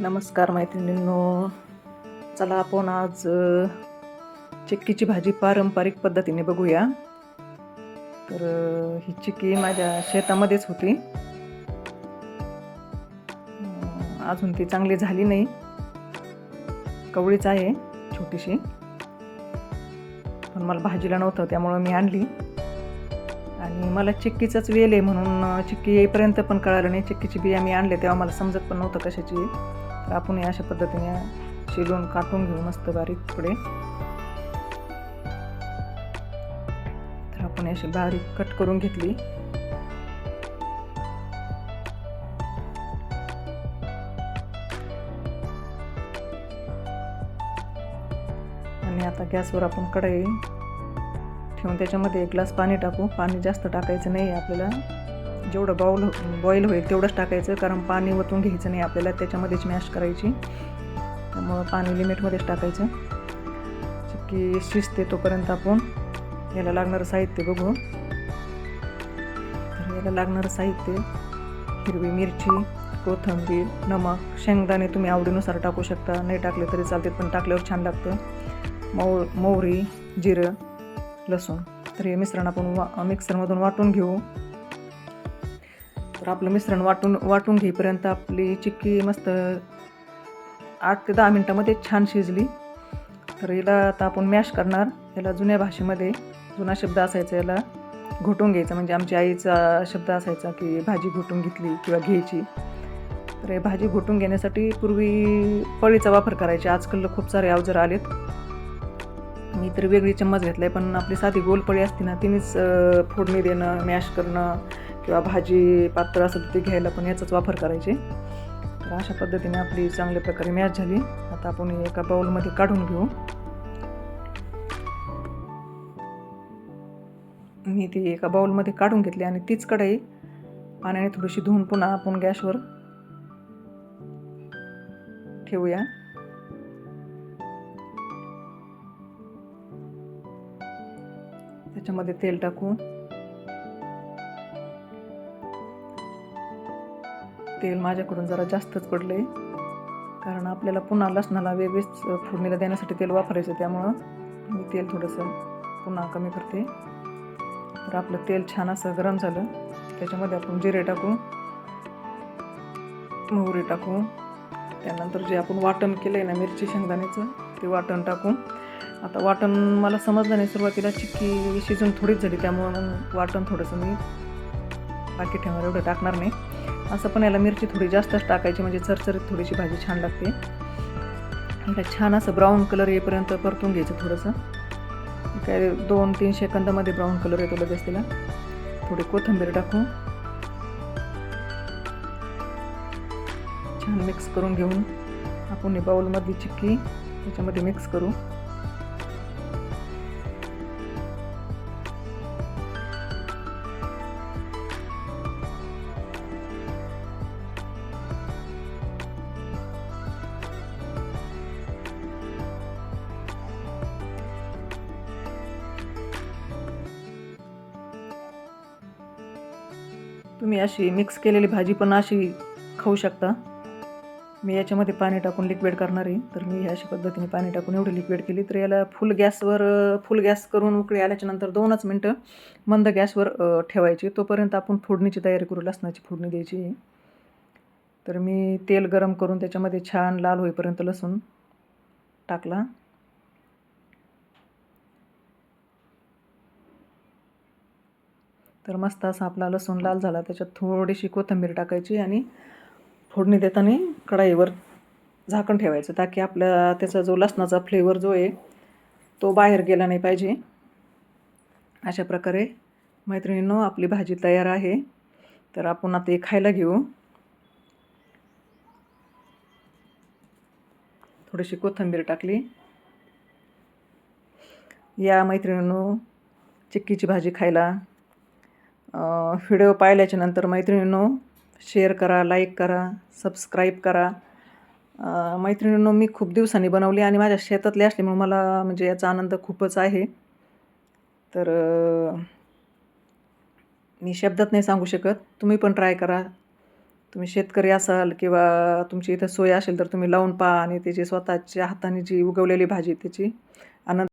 नमस्कार मैत्रिणींनो. चला आपण आज चिक्कीची भाजी पारंपरिक पद्धतीने बघूया. तर ही चिक्की माझ्या शेतामध्येच होती. अजून ती चांगली झाली नाही, कवळीच आहे छोटीशी. पण मला भाजीला नव्हतं त्यामुळं मी आणली. आणि मला चिक्कीचाच वेल आहे म्हणून चिक्की येईपर्यंत पण कळालं नाही. चिक्कीची बिया मी आणले तेव्हा मला समजत पण नव्हतं कशाची. तर आपण हे अशा पद्धतीने शिलून काटून घेऊ मस्त बारीक तुकडे. तर आपण अशी बारीक कट करून घेतली. आणि आता गॅसवर आपण कढई ठेवून त्याच्यामध्ये 1 ग्लास पाणी टाकू. पाणी जास्त टाकायचं नाही आपल्याला, जेवढं बॉईल होईल तेवढंच टाकायचं, कारण पाणी ओतून घ्यायचं नाही आपल्याला, त्याच्यामध्येच मॅश करायची. त्यामुळं पाणी लिमिटमध्येच टाकायचं. चिक्की शिजते तोपर्यंत आपण याला लागणारं साहित्य बघू. तर याला लागणारं साहित्य: हिरवी मिरची, कोथिंबीर, नमक, शेंगदाणे तुम्ही आवडीनुसार टाकू शकता, नाही टाकले तरी चालते पण टाकल्यावर छान लागतं. मोहरी, जिरं, लसूण. तर हे मिश्रण आपण मिक्सरमधून वाटून घेऊ. तर आपलं मिश्रण वाटून घेईपर्यंत आपली चिक्की मस्त 8 ते 10 मिनटामध्ये छान शिजली. तर याला आता आपण मॅश करणार. याला जुन्या भाषेमध्ये जुना शब्द असायचा, याला घोटून घ्यायचं. म्हणजे आमच्या आईचा शब्द असायचा की भाजी घोटून घेतली किंवा घ्यायची. तर हे भाजी घोटून घेण्यासाठी पूर्वी पळीचा वापर करायचे. आजकाल खूप सारे अवजार आलेत. मी तर वेगळी चम्मच घेतला आहे, पण आपली साधी गोल पळी असते ना, तिनेच फोडणी देणं, मॅश करणं किंवा भाजी पातळ असेल ते घ्यायला पण याचाच वापर करायचे. तर अशा पद्धतीने आपली चांगल्या प्रकारे मॅश झाली. आता आपण एका बाउलमध्ये काढून घेऊ. मी ती एका बाउलमध्ये काढून घेतली आणि तीच कढई पाण्याने थोडीशी धुवून पुन्हा आपण गॅसवर ठेवूया. त्याच्यामध्ये तेल टाकू. तेल माझ्याकडून जरा जास्तच पडले, कारण आपल्याला पुन्हा लसणाला वेगळीच फोडणीला देण्यासाठी तेल वापरायचं, त्यामुळं मी तेल थोडंसं पुन्हा कमी करते. तर आपलं तेल छान असं गरम झालं. त्याच्यामध्ये आपण जिरे टाकू, मोहरी टाकू. त्यानंतर जे आपण वाटण केलं आहे ना मिरची शेंगदाण्याचं, ते वाटण टाकू. आता वाटण मला समजलं नाही सुरुवातीला, चिक्की शिजून थोडीच झाली, त्यामुळं मग वाटण थोडंसं मी बाकी ठेवणार, एवढं टाकणार नाही. असं पण याला मिरची थोडी जास्तच टाकायची, म्हणजे चरचरीत थोडीशी भाजी छान लागते. याला छान असं ब्राऊन कलर येईपर्यंत परतून घ्यायचं. थोडंसं काय 2-3 सेकंदामध्ये ब्राऊन कलर येतो लगेच तिला. थोडी कोथिंबीर टाकू. छान मिक्स करून घेऊन आपण ही बाउलमधली चिक्की त्याच्यामध्ये मिक्स करू. तुम्ही अशी मिक्स केलेली भाजी पण अशी खाऊ शकता. मी याच्यामध्ये पाणी टाकून लिक्विड करणार आहे. तर मी अशा पद्धतीने पाणी टाकून एवढी लिक्विड केली. तर याला फुल गॅस करून उकळी आल्याच्यानंतर 2च मिनटं मंद गॅसवर ठेवायची. तोपर्यंत आपण फोडणीची तयारी करू. लसणाची फोडणी द्यायची. तर मी तेल गरम करून त्याच्यामध्ये छान लाल होईपर्यंत लसूण टाकला. तर मस्त असा आपला लसूण लाल झाला. त्याच्यात थोडीशी कोथिंबीर टाकायची आणि फोडणी देताना कढईवर झाकण ठेवायचं, ताकी आपल्या त्याचा जो लसणाचा फ्लेवर जो आहे तो बाहेर गेला नाही पाहिजे. अशा प्रकारे मैत्रिणींनो आपली भाजी तयार आहे. तर आपण आता खायला घेऊ. थोडीशी कोथिंबीर टाकली. या मैत्रिणींनो चिक्कीची भाजी खायला. व्हिडिओ पाहिल्याच्यानंतर मैत्रिणींनो शेअर करा, लाईक करा, सबस्क्राईब करा. मैत्रिणींनो मी खूप दिवसांनी बनवली आणि माझ्या शेतातली असल्यामुळे मला म्हणजे याचा आनंद खूपच आहे. तर मी शब्दात नाही सांगू शकत. तुम्ही पण ट्राय करा. तुम्ही शेतकरी असाल किंवा तुमची इथं सोय असेल तर तुम्ही लावून पहा आणि त्याची स्वतःच्या हाताने जी उगवलेली भाजी त्याची आनंद